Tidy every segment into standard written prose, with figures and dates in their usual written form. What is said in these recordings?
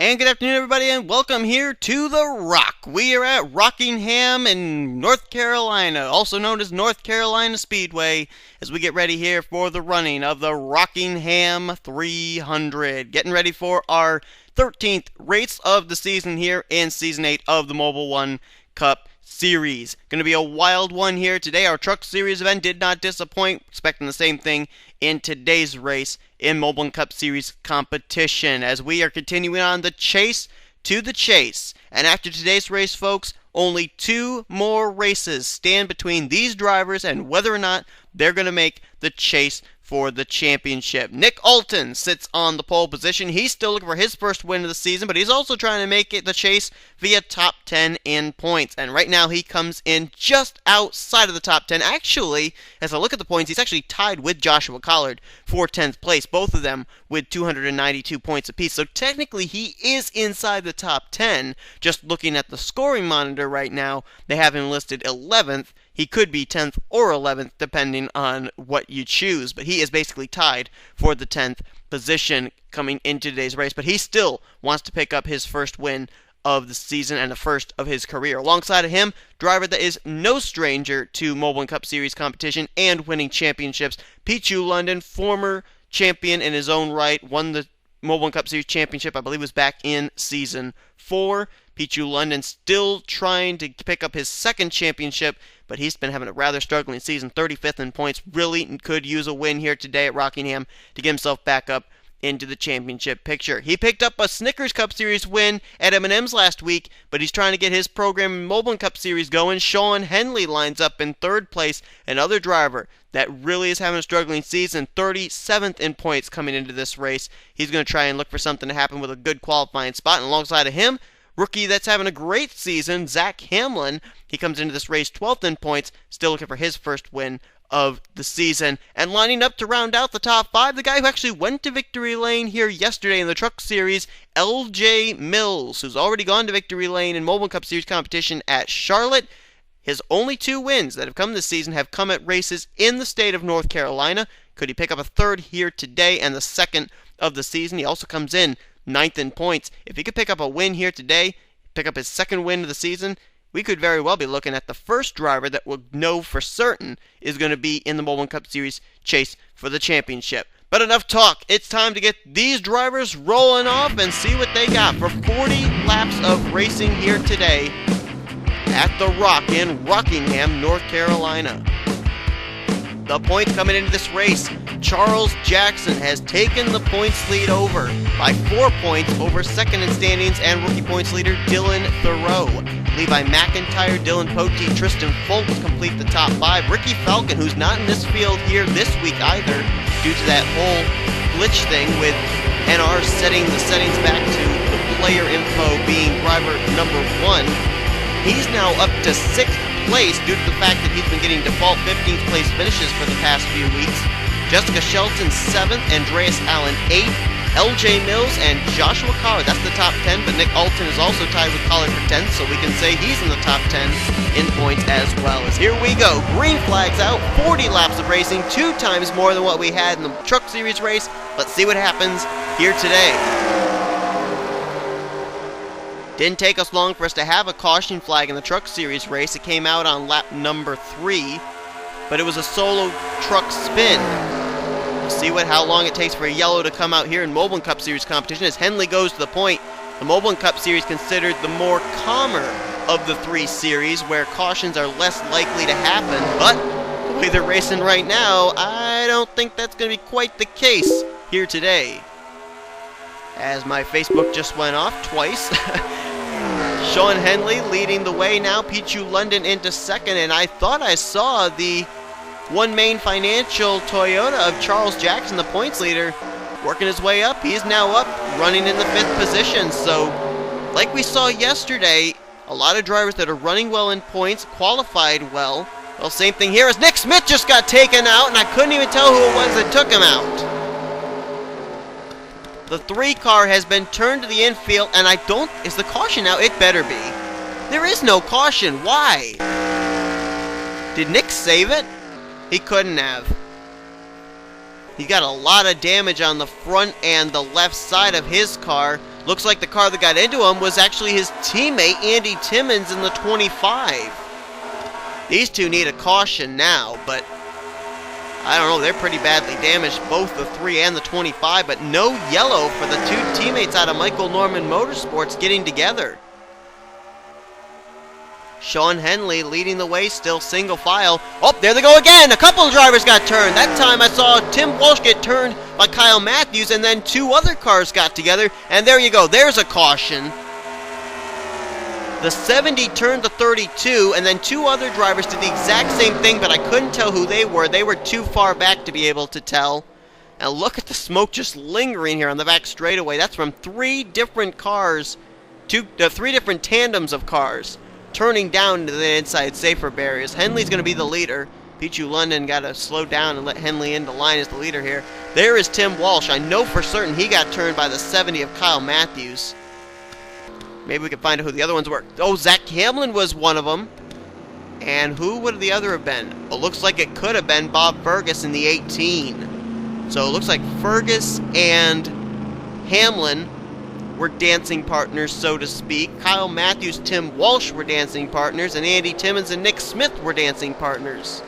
And good afternoon, everybody, and welcome here to The Rock. We are at Rockingham in North Carolina, also known as North Carolina Speedway, as we get ready here for the running of the Rockingham 300. Getting ready for our 13th race of the season here in Season 8 of the Mobil1 Cup Series. Going to be a wild one here today. Our Truck Series event did not disappoint. Expecting the same thing in today's race in Mobil1 Cup Series competition, as we are continuing on the chase to the chase. And after today's race, folks, only 2 more races stand between these drivers and whether or not they're going to make the chase for the championship. Nick Alton sits on the pole position. He's still looking for his first win of the season, but he's also trying to make it the chase via top 10 in points. And right now he comes in just outside of the top 10. Actually, as I look at the points, he's actually tied with Joshua Collard for 10th place, both of them with 292 points apiece. So technically he is inside the top 10. Just looking at the scoring monitor right now, they have him listed 11th. He could be 10th or 11th, depending on what you choose. But he is basically tied for the 10th position coming into today's race. But he still wants to pick up his first win of the season and the first of his career. Alongside of him, driver that is no stranger to Mobil1 Cup Series competition and winning championships, Mobil1 London, former champion in his own right, won the Mobil1 Cup Series championship, I believe it was back in Season 4. Mobil1 London still trying to pick up his second championship, but he's been having a rather struggling season, 35th in points. Really could use a win here today at Rockingham to get himself back up into the championship picture. He picked up a Snickers Cup Series win at M&M's last week, but he's trying to get his program in Mobil1 Cup Series going. Sean Henley lines up in 3rd place, another driver that really is having a struggling season, 37th in points coming into this race. He's going to try and look for something to happen with a good qualifying spot, and alongside of him, rookie that's having a great season, Zach Hamlin. He comes into this race 12th in points, still looking for his first win of the season. And lining up to round out the top 5, the guy who actually went to victory lane here yesterday in the Truck Series, LJ Mills, who's already gone to victory lane in Mobil1 Cup Series competition at Charlotte. His only 2 wins that have come this season have come at races in the state of North Carolina. Could he pick up a 3rd here today and the 2nd of the season? He also comes in 9th in points. If he could pick up a win here today, pick up his 2nd win of the season, we could very well be looking at the first driver that we'll know for certain is going to be in the Mobil1 Cup Series chase for the championship. But enough talk. It's time to get these drivers rolling off and see what they got for 40 laps of racing here today at The Rock in Rockingham, North Carolina. The points coming into this race, Charles Jackson has taken the points lead over by 4 points over 2nd in standings and rookie points leader Dylan Thoreau. Levi McIntyre, Dylan Pote, Tristan Foltz complete the top 5. Ricky Falcon, who's not in this field here this week either, due to that whole glitch thing with NR setting the settings back to the player info being driver number 1. He's now up to 6th place due to the fact that he's been getting default 15th place finishes for the past few weeks. Jessica Shelton 7th, Andreas Allen 8th, LJ Mills and Joshua Collard, that's the top 10, but Nick Alton is also tied with Collard for 10th, so we can say he's in the top 10 in points as well. As here we go, green flags out, 40 laps of racing, 2 times more than what we had in the Truck Series race. Let's see what happens here today. Didn't take us long for us to have a caution flag in the Truck Series race. It came out on lap number 3, but it was a solo truck spin. We'll see how long it takes for a yellow to come out here in Mobil1 Cup Series competition as Henley goes to the point. The Mobil1 Cup Series considered the more calmer of the 3 series, where cautions are less likely to happen, but the way they're racing right now, I don't think that's going to be quite the case here today. As my Facebook just went off twice. Sean Henley leading the way now, Mobil1 London into 2nd, and I thought I saw the One Main Financial Toyota of Charles Jackson, the points leader, working his way up. He's now up, running in the 5th position. So, like we saw yesterday, a lot of drivers that are running well in points, qualified well. Well, same thing here as Nick Smith just got taken out, and I couldn't even tell who it was that took him out. The 3 car has been turned to the infield, and is the caution out? It better be. There is no caution. Why? Did Nick save it? He couldn't have. He got a lot of damage on the front and the left side of his car. Looks like the car that got into him was actually his teammate, Andy Timmons, in the 25. These two need a caution now, but I don't know, they're pretty badly damaged, both the 3 and the 25, but no yellow for the two teammates out of Michael Norman Motorsports getting together. Sean Henley leading the way, still single file. Oh, there they go again! A couple of drivers got turned. That time I saw Tim Walsh get turned by Kyle Matthews, and then 2 other cars got together, and there you go, there's a caution. The 70 turned the 32, and then 2 other drivers did the exact same thing, but I couldn't tell who they were. They were too far back to be able to tell. And look at the smoke just lingering here on the back straightaway. That's from 3 different cars, 3 different tandems of cars, turning down to the inside safer barriers. Henley's going to be the leader. Pichu London got to slow down and let Henley into line as the leader here. There is Tim Walsh. I know for certain he got turned by the 70 of Kyle Matthews. Maybe we can find out who the other ones were. Oh, Zach Hamlin was one of them. And who would the other have been? It looks like it could have been Bob Fergus in the 18. So it looks like Fergus and Hamlin were dancing partners, so to speak. Kyle Matthews, Tim Walsh were dancing partners, and Andy Timmons and Nick Smith were dancing partners.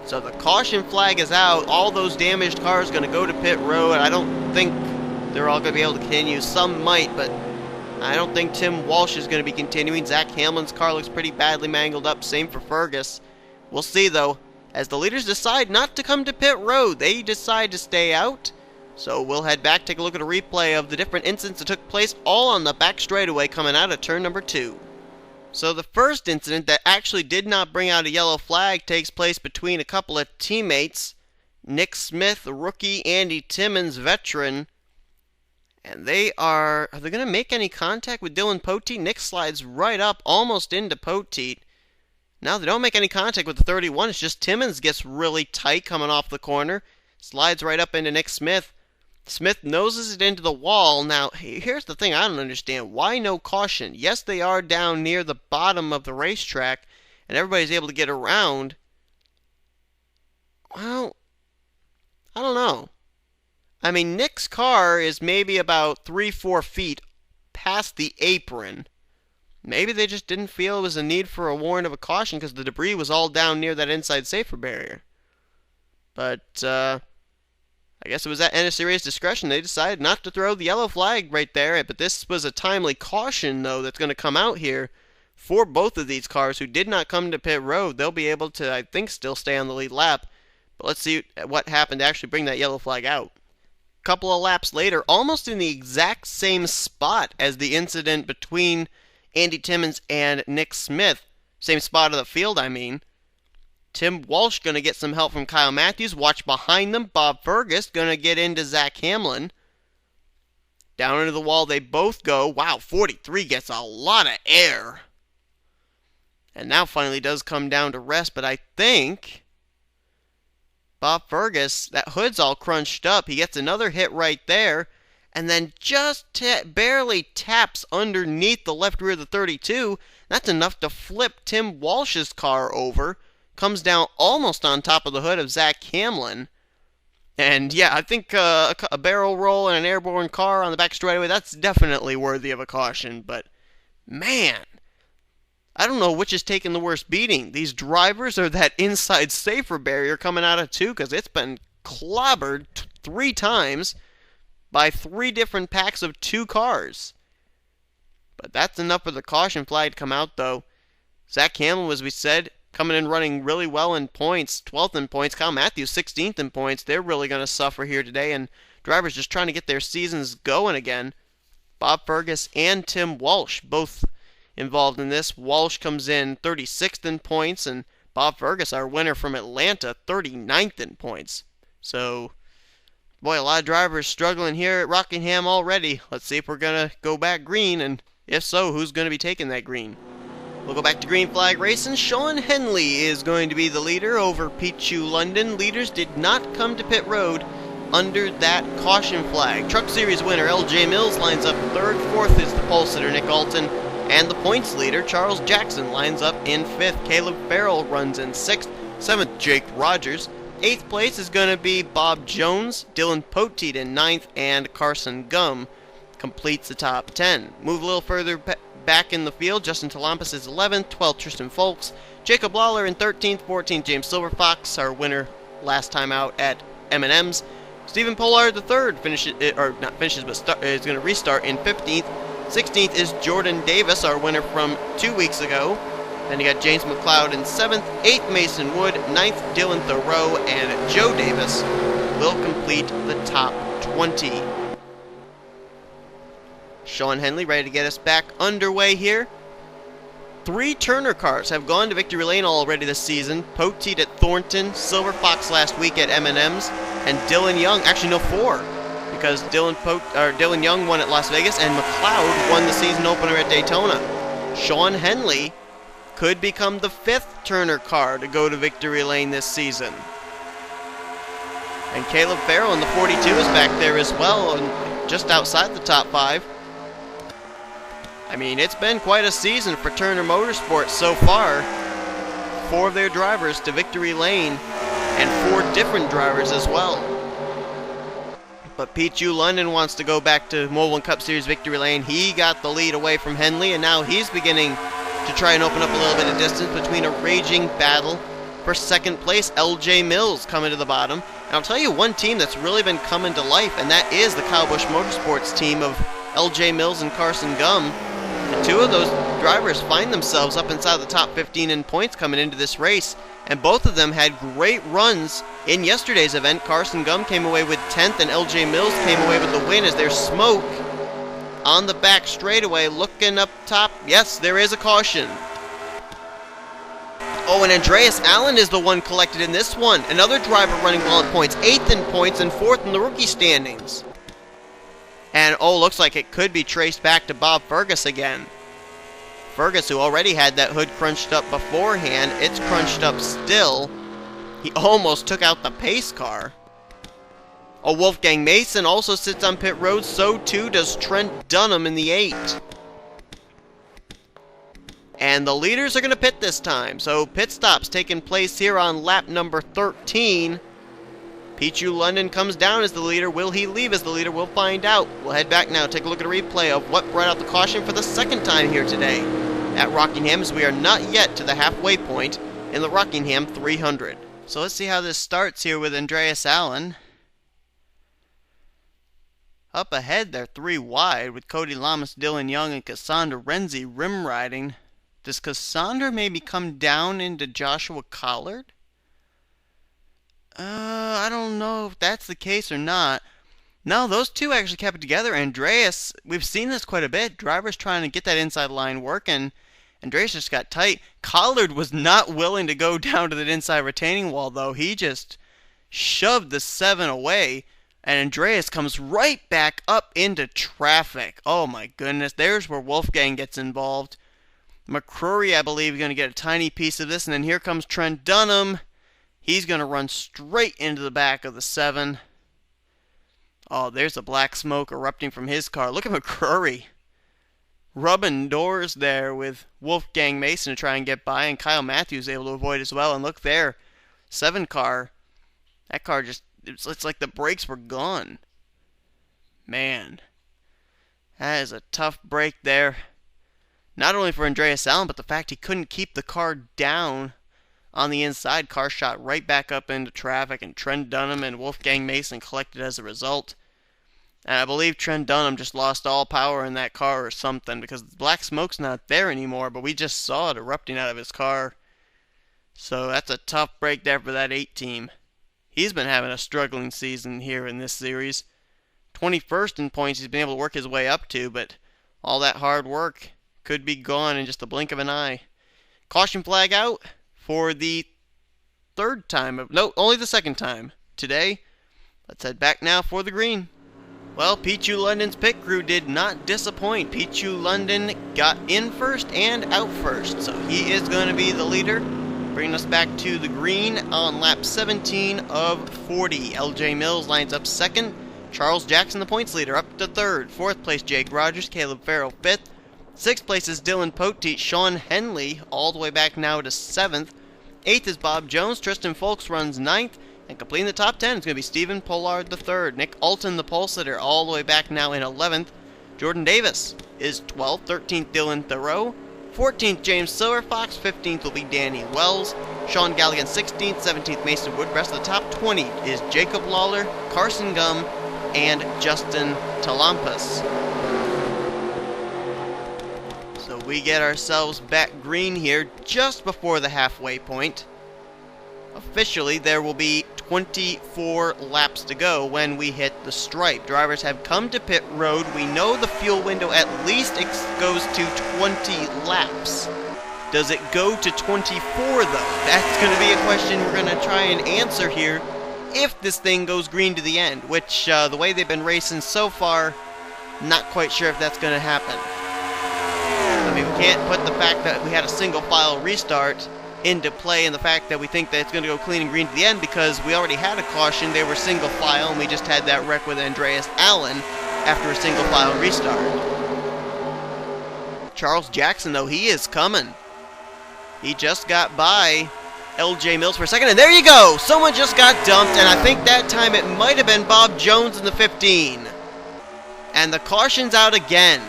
So the caution flag is out. All those damaged cars going to go to pit road. I don't think they're all going to be able to continue. Some might, but I don't think Tim Walsh is going to be continuing. Zach Hamlin's car looks pretty badly mangled up. Same for Fergus. We'll see, though. As the leaders decide not to come to pit road, they decide to stay out. So we'll head back, take a look at a replay of the different incidents that took place all on the back straightaway coming out of turn number 2. So the first incident that actually did not bring out a yellow flag takes place between a couple of teammates. Nick Smith, rookie, Andy Timmons, veteran. And they are they going to make any contact with Dylan Poteet? Nick slides right up, almost into Poteet. Now they don't make any contact with the 31. It's just Timmons gets really tight coming off the corner. Slides right up into Nick Smith. Smith noses it into the wall. Now, here's the thing I don't understand. Why no caution? Yes, they are down near the bottom of the racetrack, and everybody's able to get around. Well, I don't know. I mean, Nick's car is maybe about 3-4 feet past the apron. Maybe they just didn't feel it was a need for a warrant of a caution because the debris was all down near that inside safer barrier. But, I guess it was at NNSCRA's discretion. They decided not to throw the yellow flag right there. But this was a timely caution, though, that's going to come out here for both of these cars who did not come to pit road. They'll be able to, I think, still stay on the lead lap. But let's see what happened to actually bring that yellow flag out. A couple of laps later, almost in the exact same spot as the incident between Andy Timmons and Nick Smith. Same spot of the field, I mean. Tim Walsh going to get some help from Kyle Matthews. Watch behind them. Bob Fergus going to get into Zach Hamlin. Down into the wall they both go. Wow, 43 gets a lot of air. And now finally does come down to rest. But I think Bob Fergus, that hood's all crunched up. He gets another hit right there. And then just barely taps underneath the left rear of the 32. That's enough to flip Tim Walsh's car over. Comes down almost on top of the hood of Zach Hamlin. And yeah, I think a barrel roll and an airborne car on the back straightaway, that's definitely worthy of a caution. But, man, I don't know which is taking the worst beating. These drivers or that inside safer barrier coming out of 2, because it's been clobbered 3 times by 3 different packs of 2 cars. But that's enough for the caution flag to come out, though. Zach Hamlin, as we said, coming in running really well in points, 12th in points. Kyle Matthews, 16th in points. They're really going to suffer here today, and drivers just trying to get their seasons going again. Bob Fergus and Tim Walsh both involved in this. Walsh comes in 36th in points, and Bob Fergus, our winner from Atlanta, 39th in points. So, boy, a lot of drivers struggling here at Rockingham already. Let's see if we're going to go back green, and if so, who's going to be taking that green? We'll go back to green flag racing. Sean Henley is going to be the leader over Pichu London. Leaders did not come to pit road under that caution flag. Truck Series winner L.J. Mills lines up 3rd. 4th is the pole sitter Nick Alton. And the points leader Charles Jackson lines up in 5th. Caleb Farrell runs in 6th. 7th, Jake Rogers. 8th place is going to be Bob Jones, Dylan Poteet in 9th, and Carson Gum completes the top 10. Move a little further back in the field, Justin Talampis is 11th, 12th Tristan Folks, Jacob Lawler in 13th, 14th James Silverfox, our winner last time out at M&M's. Stephen Pollard III is going to restart in 15th. 16th is Jordan Davis, our winner from 2 weeks ago. Then you got James McLeod in 7th, 8th Mason Wood, 9th Dylan Thoreau, and Joe Davis will complete the top 20. Sean Henley ready to get us back underway here. 3 Turner cars have gone to victory lane already this season. Poteet at Thornton, Silver Fox last week at M&M's, and Dylan Young, actually no 4, because Dylan Young won at Las Vegas and McLeod won the season opener at Daytona. Sean Henley could become the 5th Turner car to go to victory lane this season. And Caleb Farrell in the 42 is back there as well, and just outside the top 5. I mean, it's been quite a season for Turner Motorsports so far. 4 of their drivers to victory lane, and 4 different drivers as well. But Pichu London wants to go back to Mobil1 Cup Series victory lane. He got the lead away from Henley, and now he's beginning to try and open up a little bit of distance between a raging battle for second place. LJ Mills coming to the bottom. And I'll tell you one team that's really been coming to life, and that is the Kyle Busch Motorsports team of LJ Mills and Carson Gum. And 2 of those drivers find themselves up inside the top 15 in points coming into this race. And both of them had great runs in yesterday's event. Carson Gum came away with 10th, and LJ Mills came away with the win as there's smoke on the back straightaway. Looking up top, yes, there is a caution. Oh, and Andreas Allen is the one collected in this one. Another driver running well at points, 8th in points and 4th in the rookie standings. And oh, looks like it could be traced back to Bob Fergus again. Fergus, who already had that hood crunched up beforehand, it's crunched up still. He almost took out the pace car. Oh, Wolfgang Mason also sits on pit road, so too does Trent Dunham in the 8. And the leaders are going to pit this time, so pit stops taking place here on lap number 13. Pichu London comes down as the leader. Will he leave as the leader? We'll find out. We'll head back now, take a look at a replay of what brought out the caution for the second time here today at Rockingham, as we are not yet to the halfway point in the Rockingham 300. So let's see how this starts here with Andreas Allen. Up ahead, they're 3 wide with Cody Lamas, Dylan Young, and Cassandra Renzi rim riding. Does Cassandra maybe come down into Joshua Collard? I don't know if that's the case or not. No, those 2 actually kept it together. Andreas, we've seen this quite a bit. Drivers trying to get that inside line working. Andreas just got tight. Collard was not willing to go down to that inside retaining wall, though. He just shoved the 7 away. And Andreas comes right back up into traffic. Oh my goodness. There's where Wolfgang gets involved. McCrory, I believe, is going to get a tiny piece of this. And then here comes Trent Dunham. He's going to run straight into the back of the 7. Oh, there's the black smoke erupting from his car. Look at McCrory rubbing doors there with Wolfgang Mason to try and get by. And Kyle Matthews able to avoid as well. And look there, 7 car. That car just, it's like the brakes were gone. Man, that is a tough break there. Not only for Andreas Allen, but the fact he couldn't keep the car down on the inside. Car shot right back up into traffic, and Trent Dunham and Wolfgang Mason collected as a result. And I believe Trent Dunham just lost all power in that car or something, because the black smoke's not there anymore, but we just saw it erupting out of his car. So that's a tough break there for that 8 team. He's been having a struggling season here in this series. 21st in points he's been able to work his way up to, but all that hard work could be gone in just the blink of an eye. Caution flag out for the 3rd time. No, only the 2nd time today. Let's head back now for the green. Well, Pichu London's pit crew did not disappoint. Pichu London got in first and out first, so he is going to be the leader, bringing us back to the green on lap 17 of 40. LJ Mills lines up 2nd. Charles Jackson, the points leader, up to 3rd. 4th place, Jake Rogers. Caleb Farrell, 5th. 6th place is Dylan Poteet. Sean Henley, all the way back now to 7th. 8th is Bob Jones. Tristan Folks runs 9th. And completing the top 10 is going to be Stephen Pollard III. Nick Alton, the pole sitter, all the way back now in 11th. Jordan Davis is 12th. 13th, Dylan Thoreau. 14th, James Silverfox. 15th will be Danny Wells. Sean Galligan, 16th. 17th, Mason Wood. Rest of the top 20 is Jacob Lawler, Carson Gum, and Justin Talampas. So we get ourselves back green here just before the halfway point. Officially, there will be 24 laps to go when we hit the stripe. Drivers have come to pit road. We know the fuel window at least goes to 20 laps. Does it go to 24 though? That's going to be a question we're going to try and answer here if this thing goes green to the end, which the way they've been racing so far, not quite sure if that's going to happen. I mean, we can't put the fact that we had a single file restart into play and the fact that we think that it's going to go clean and green to the end because we already had a caution. They were single file and we just had that wreck with Andreas Allen after a single file restart. Charles Jackson, though, he is coming. He just got by LJ Mills for a second, and there you go! Someone just got dumped, and I think that time it might have been Bob Jones in the 15. And the caution's out again.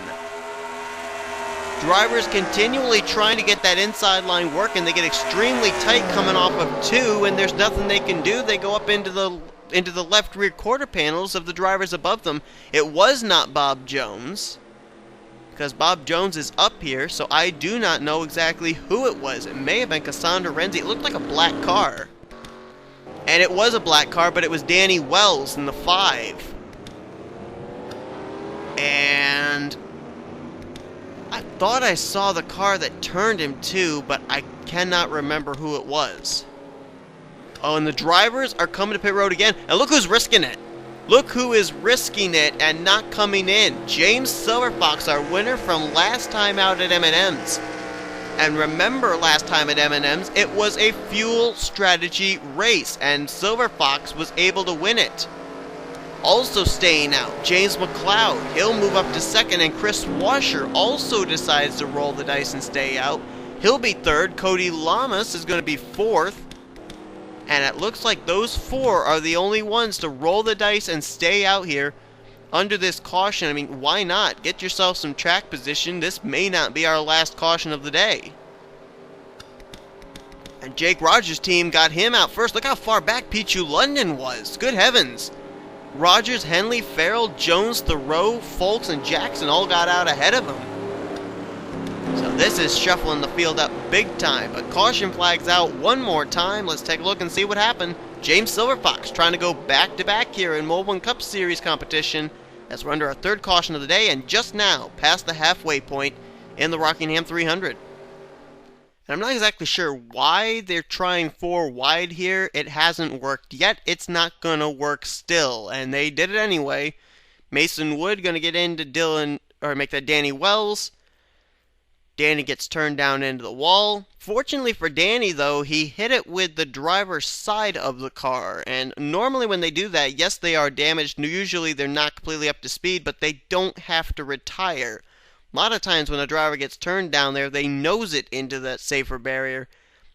Drivers continually trying to get that inside line working. They get extremely tight coming off of 2, and there's nothing they can do. They go up into the left rear quarter panels of the drivers above them. It was not Bob Jones, because Bob Jones is up here, so I do not know exactly who it was. It may have been Cassandra Renzi. It looked like a black car. And it was a black car, but it was Danny Wells in the 5. And I thought I saw the car that turned him too, but I cannot remember who it was. Oh, and the drivers are coming to pit road again. And look who's risking it. Look who is risking it and not coming in. James Silverfox, our winner from last time out at M&M's. And remember last time at M&M's, it was a fuel strategy race, and Silverfox was able to win it. Also staying out, James McLeod. He'll move up to second, and Chris Washer also decides to roll the dice and stay out. He'll be third. Cody Lamas is going to be fourth. And it looks like those 4 are the only ones to roll the dice and stay out here under this caution. I mean, why not? Get yourself some track position. This may not be our last caution of the day. And Jake Rogers' team got him out first. Look how far back Pichu London was. Good heavens. Rogers, Henley, Farrell, Jones, Thoreau, Folks, and Jackson all got out ahead of him. So this is shuffling the field up big time, but caution flags out one more time. Let's take a look and see what happened. James Silverfox trying to go back-to-back here in Mobil1 Cup Series competition as we're under our 3rd caution of the day and just now past the halfway point in the Rockingham 300. And I'm not exactly sure why they're trying 4 wide here. It hasn't worked yet. It's not going to work still, and they did it anyway. Mason Wood going to get into Dylan, or make that Danny Wells. Danny gets turned down into the wall. Fortunately for Danny, though, he hit it with the driver's side of the car. And normally when they do that, yes, they are damaged. Usually they're not completely up to speed, but they don't have to retire. A lot of times when a driver gets turned down there, they nose it into that safer barrier.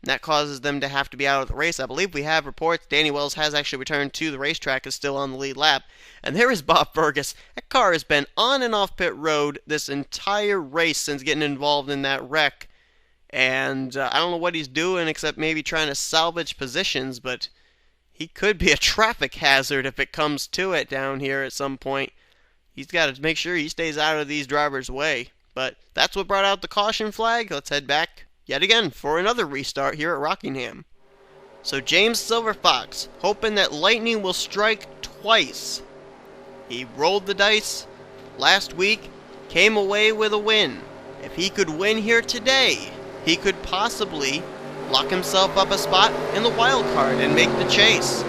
And that causes them to have to be out of the race. I believe we have reports Danny Wells has actually returned to the racetrack, is still on the lead lap. And there is Bob Fergus. That car has been on and off pit road this entire race since getting involved in that wreck. And I don't know what he's doing except maybe trying to salvage positions, but he could be a traffic hazard if it comes to it down here at some point. He's got to make sure he stays out of these drivers' way. But that's what brought out the caution flag. Let's head back yet again for another restart here at Rockingham. So James Silverfox, hoping that lightning will strike twice. He rolled the dice last week, came away with a win. If he could win here today, he could possibly lock himself up a spot in the wild card and make the chase.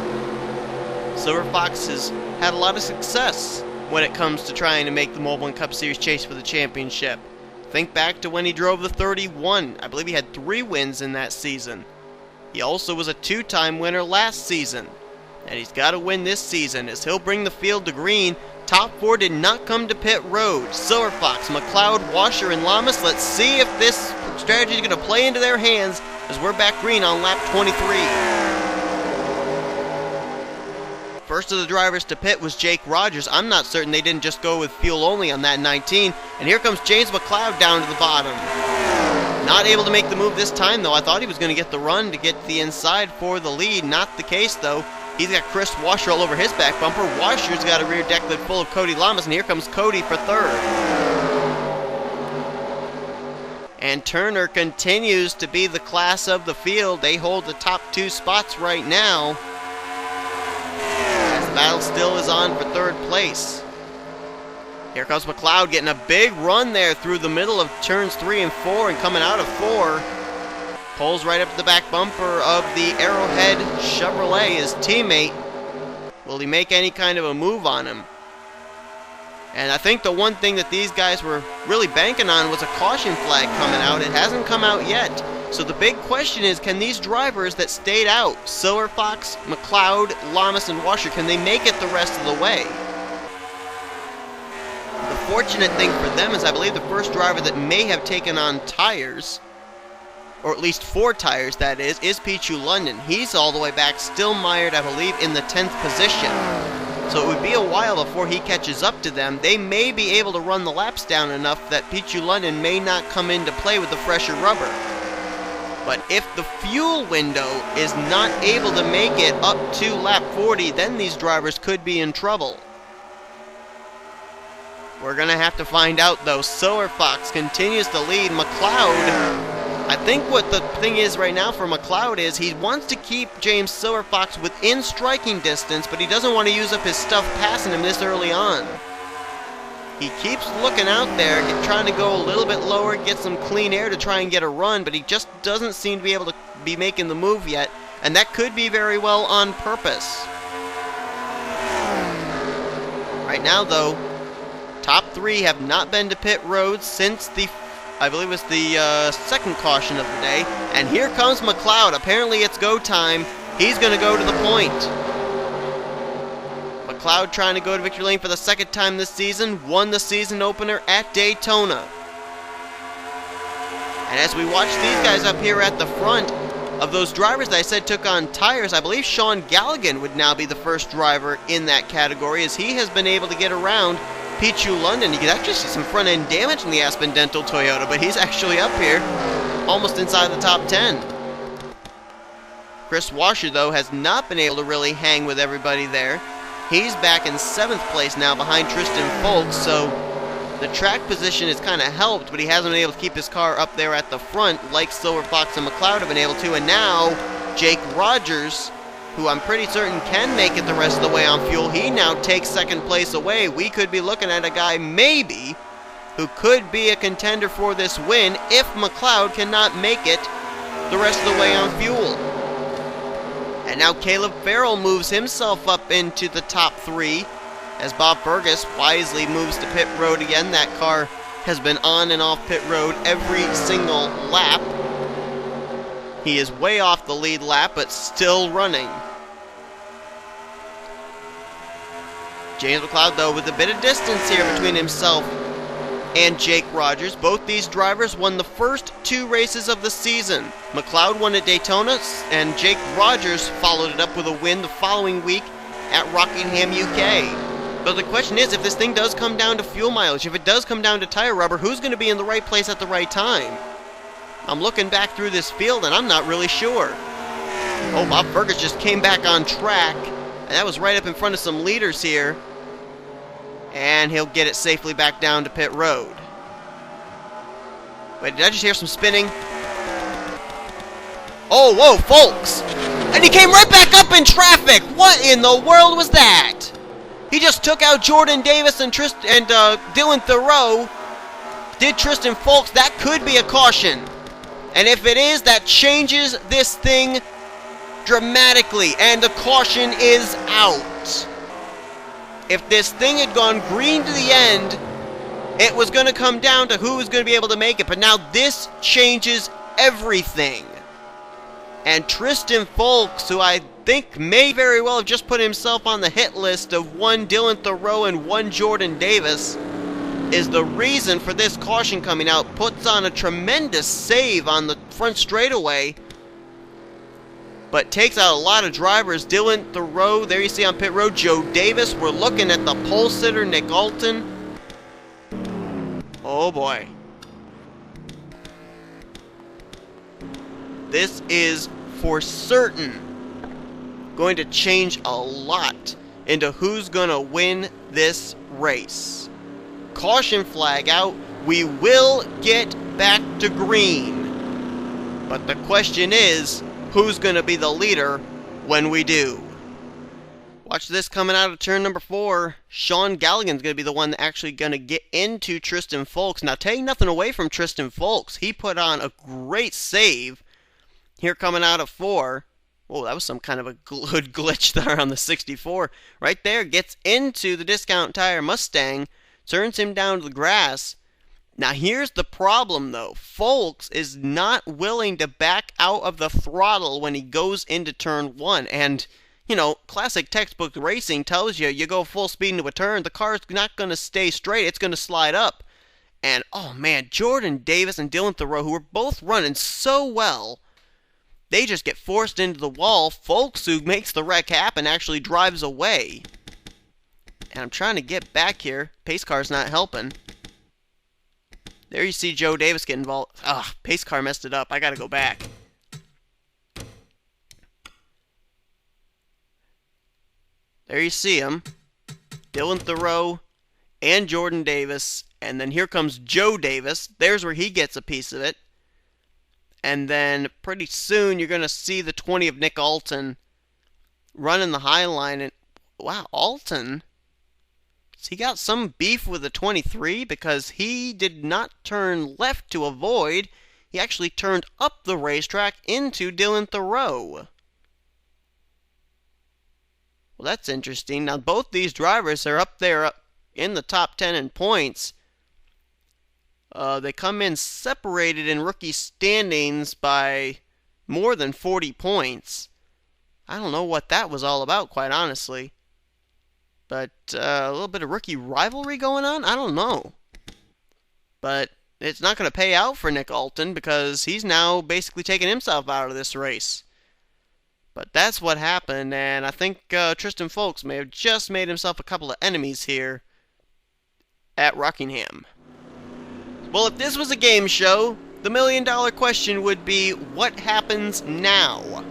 Silverfox has had a lot of success when it comes to trying to make the Mobil1 Cup Series chase for the championship. Think back to when he drove the 31. I believe he had 3 wins in that season. He also was a 2-time winner last season. And he's got to win this season as he'll bring the field to green. Top 4 did not come to pit road. Silverfox, McLeod, Washer, and Lamas. Let's see if this strategy is going to play into their hands as we're back green on lap 23. First of the drivers to pit was Jake Rogers. I'm not certain they didn't just go with fuel only on that 19. And here comes James McLeod down to the bottom. Not able to make the move this time, though. I thought he was going to get the run to get the inside for the lead. Not the case, though. He's got Chris Washer all over his back bumper. Washer's got a rear deck lid full of Cody Lamas, and here comes Cody for third. And Turner continues to be the class of the field. They hold the top 2 spots right now, as the battle still is on for third place. Here comes McLeod getting a big run there through the middle of turns 3 and 4, and coming out of 4. Pulls right up to the back bumper of the Arrowhead Chevrolet, his teammate. Will he make any kind of a move on him? And I think the one thing that these guys were really banking on was a caution flag coming out. It hasn't come out yet. So the big question is, can these drivers that stayed out, Silver Fox, McLeod, Lamas, and Washer, can they make it the rest of the way? The fortunate thing for them is I believe the first driver that may have taken on tires, or at least 4 tires that is Pichu London. He's all the way back, still mired, I believe, in the 10th position. So it would be a while before he catches up to them. They may be able to run the laps down enough that Pichu London may not come into play with the fresher rubber. But if the fuel window is not able to make it up to lap 40, then these drivers could be in trouble. We're going to have to find out, though. Silver Fox continues to lead. McLeod, I think what the thing is right now for McLeod is he wants to keep James Silver Fox within striking distance, but he doesn't want to use up his stuff passing him this early on. He keeps looking out there, trying to go a little bit lower, get some clean air to try and get a run, but he just doesn't seem to be able to be making the move yet, and that could be very well on purpose. Right now, though, top 3 have not been to pit road since I believe it was the second caution of the day. And here comes McLeod. Apparently it's go time. He's going to go to the point. McLeod trying to go to victory lane for the second time this season. Won the season opener at Daytona. And as we watch these guys up here at the front, of those drivers that I said took on tires, I believe Sean Galligan would now be the first driver in that category, as he has been able to get around Pichu London. You can actually see some front-end damage in the Aspen Dental Toyota, but he's actually up here, almost inside the top 10. Chris Washer, though, has not been able to really hang with everybody there. He's back in 7th place now behind Tristan Folks, so the track position has kind of helped, but he hasn't been able to keep his car up there at the front like Silver Fox and McLeod have been able to. And now Jake Rogers, who I'm pretty certain can make it the rest of the way on fuel, he now takes 2nd place away. We could be looking at a guy maybe who could be a contender for this win if McLeod cannot make it the rest of the way on fuel. And now Caleb Farrell moves himself up into the top 3 as Bob Fergus wisely moves to pit road again. That car has been on and off pit road every single lap. He is way off the lead lap, but still running. James McLeod, though, with a bit of distance here between himself and Jake Rogers. Both these drivers won the first 2 races of the season. McLeod won at Daytona, and Jake Rogers followed it up with a win the following week at Rockingham, UK. But the question is, if this thing does come down to fuel mileage, if it does come down to tire rubber, who's going to be in the right place at the right time? I'm looking back through this field, and I'm not really sure. Oh, Bob Fergus just came back on track, and that was right up in front of some leaders here. And he'll get it safely back down to pit road. Wait, did I just hear some spinning? Oh, whoa, folks! And he came right back up in traffic! What in the world was that? He just took out Jordan Davis and Dylan Thoreau. Did Tristan Folks? That could be a caution. And if it is, that changes this thing dramatically. And the caution is out. If this thing had gone green to the end, it was going to come down to who was going to be able to make it. But now this changes everything. And Tristan Folks, who I think may very well have just put himself on the hit list of one Dylan Thoreau and one Jordan Davis, is the reason for this caution coming out. Puts on a tremendous save on the front straightaway. but takes out a lot of drivers. Dylan Thoreau, there you see on pit road, Joe Davis. We're looking at the pole sitter, Nick Alton. Oh boy. This is for certain going to change a lot into who's going to win this race. Caution flag out. We will get back to green. But the question is, who's going to be the leader when we do? Watch this coming out of turn number 4. Sean Galligan's going to be the one actually going to get into Tristan Folks. Now, taking nothing away from Tristan Folks, he put on a great save here coming out of 4. Oh, that was some kind of a good glitch there on the 64. Right there, gets into the Discount Tire Mustang, turns him down to the grass. Now, here's the problem, though. Folks is not willing to back out of the throttle when he goes into turn 1. And, you know, classic textbook racing tells you, you go full speed into a turn, the car's not going to stay straight, it's going to slide up. And, oh man, Jordan Davis and Dylan Thoreau, who were both running so well, they just get forced into the wall. Folks, who makes the wreck happen, actually drives away. And I'm trying to get back here. Pace car's not helping. There you see Joe Davis get involved. Ugh, pace car messed it up. I gotta go back. There you see him. Dylan Thoreau and Jordan Davis. And then here comes Joe Davis. There's where he gets a piece of it. And then pretty soon you're going to see the 20 of Nick Alton running the high line. And wow, Alton, he got some beef with the 23 because he did not turn left to avoid. He actually turned up the racetrack into Dylan Thoreau. Well, that's interesting. Now, both these drivers are up there in the top 10 in points. They come in separated in rookie standings by more than 40 points. I don't know what that was all about, quite honestly. But a little bit of rookie rivalry going on? I don't know. But it's not going to pay out for Nick Alton because he's now basically taking himself out of this race. But that's what happened, and I think Tristan Folks may have just made himself a couple of enemies here at Rockingham. Well, if this was a game show, the million-dollar question would be, what happens now?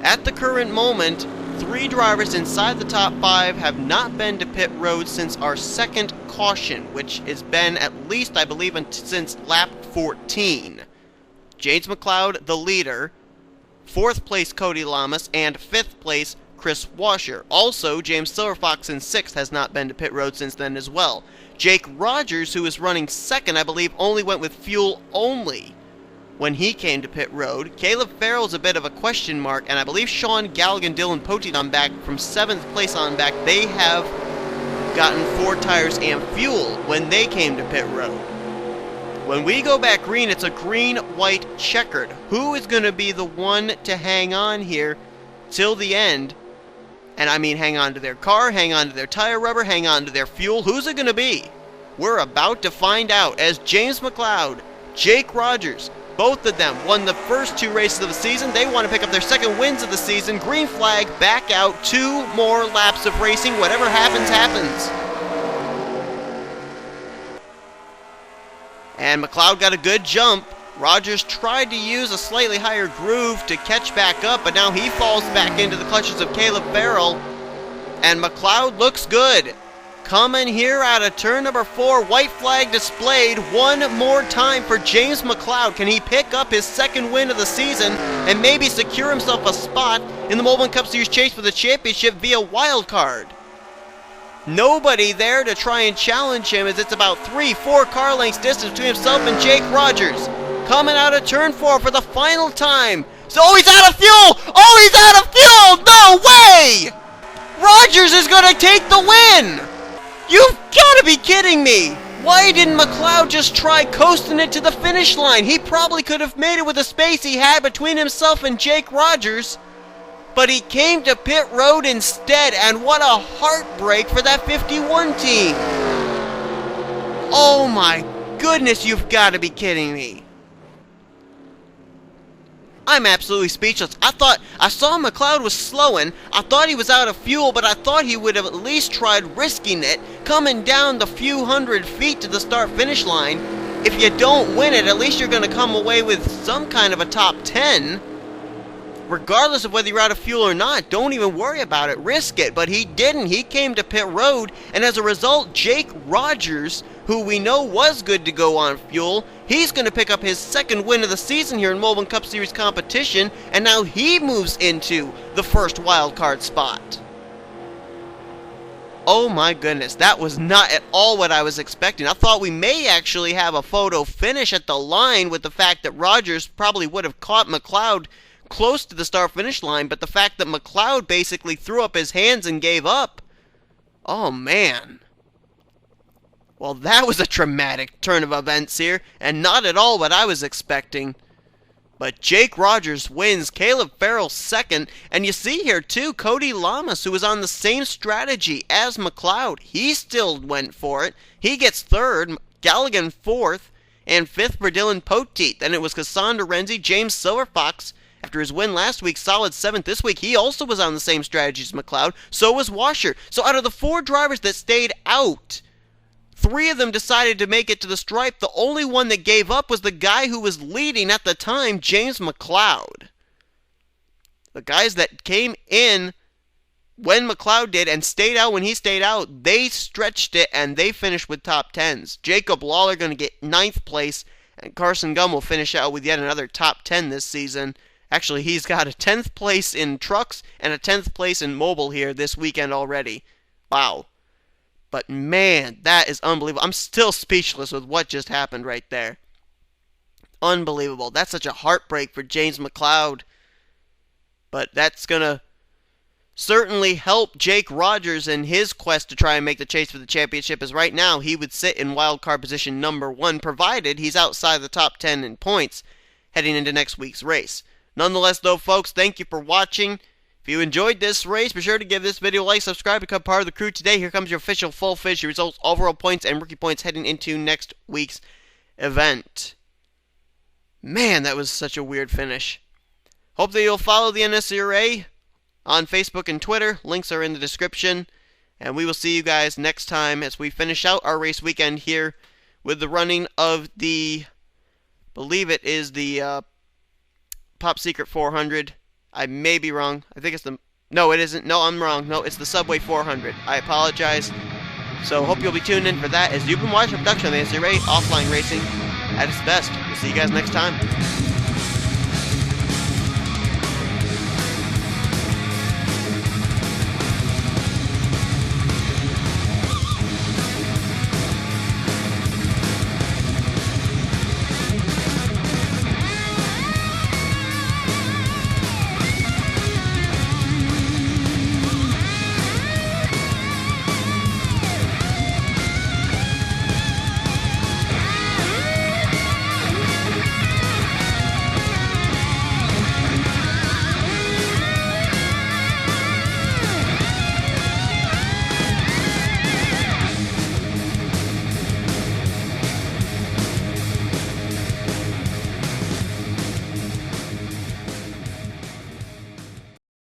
At the current moment, 3 drivers inside the top 5 have not been to pit road since our second caution, which has been at least, I believe, since lap 14. James McLeod, the leader, 4th place Cody Lamas, and 5th place Chris Washer. Also, James Silverfox in 6th has not been to pit road since then as well. Jake Rogers, who is running 2nd, I believe, only went with fuel only when he came to pit road. Caleb Farrell's a bit of a question mark, and I believe Sean Galligan, Dylan Poteet on back from 7th place on back. They have gotten 4 tires and fuel when they came to pit road. When we go back green, it's a green-white checkered. Who is going to be the one to hang on here till the end? And I mean hang on to their car, hang on to their tire rubber, hang on to their fuel. Who's it going to be? We're about to find out as James McLeod, Jake Rogers, both of them won the first 2 races of the season. They want to pick up their 2nd wins of the season. Green flag, back out, 2 more laps of racing. Whatever happens, happens. And McLeod got a good jump. Rogers tried to use a slightly higher groove to catch back up, but now he falls back into the clutches of Caleb Farrell. And McLeod looks good. Coming here out of turn number 4, white flag displayed one more time for James McLeod. Can he pick up his 2nd win of the season and maybe secure himself a spot in the Mobil1 Cup Series chase for the championship via wild card? Nobody there to try and challenge him as it's about 3-4 car lengths distance between himself and Jake Rogers. Coming out of turn 4 for the final time. Oh, he's out of fuel! Oh, he's out of fuel! No way! Rogers is going to take the win! You've got to be kidding me! Why didn't McLeod just try coasting it to the finish line? He probably could have made it with the space he had between himself and Jake Rogers. But he came to pit road instead, and what a heartbreak for that 51 team. Oh my goodness, you've got to be kidding me. I'm absolutely speechless. I saw McLeod was slowing. I thought he was out of fuel, but I thought he would have at least tried risking it, coming down the few hundred feet to the start-finish line. If you don't win it, at least you're going to come away with some kind of a top 10. Regardless of whether you're out of fuel or not, don't even worry about it. Risk it. But he didn't. He came to pit road, and as a result, Jake Rogers, who we know was good to go on fuel, he's going to pick up his second win of the season here in Mobil1 Cup Series competition, and now he moves into the first wild card spot. Oh my goodness, that was not at all what I was expecting. I thought we may actually have a photo finish at the line with the fact that Rogers probably would have caught McLeod close to the start-finish line, but the fact that McLeod basically threw up his hands and gave up. Oh man. Well, that was a traumatic turn of events here, and not at all what I was expecting. But Jake Rogers wins, Caleb Farrell second, and you see here too, Cody Lamas, who was on the same strategy as McLeod, he still went for it. He gets third, Galligan fourth, and fifth for Dylan Poteet. Then it was Cassandra Renzi, James Silverfox. After his win last week, solid seventh this week, he also was on the same strategy as McLeod. So was Washer. So out of the four drivers that stayed out, three of them decided to make it to the stripe. The only one that gave up was the guy who was leading at the time, James McLeod. The guys that came in when McLeod did and stayed out when he stayed out, they stretched it and they finished with top 10s. Jacob Lawler going to get 9th place, and Carson Gum will finish out with yet another top 10 this season. Actually, he's got a 10th place in trucks and a 10th place in mobile here this weekend already. Wow. But man, that is unbelievable. I'm still speechless with what just happened right there. Unbelievable. That's such a heartbreak for James McLeod. But that's going to certainly help Jake Rogers in his quest to try and make the chase for the championship, as right now he would sit in wildcard position number 1, provided he's outside the top 10 in points heading into next week's race. Nonetheless, though, folks, thank you for watching. If you enjoyed this race, be sure to give this video a like, subscribe, become part of the crew today. Here comes your official full finish, your results, overall points, and rookie points heading into next week's event. Man, that was such a weird finish. Hope that you'll follow the NNSCRA on Facebook and Twitter. Links are in the description. And we will see you guys next time as we finish out our race weekend here with the running of the, believe it is the Top Secret 400. I may be wrong. I think it's the... No, it isn't. No, I'm wrong. No, it's the Subway 400. I apologize. So, hope you'll be tuned in for that as you've been watching a production of the NNSCRA Offline Racing at its best. We'll see you guys next time.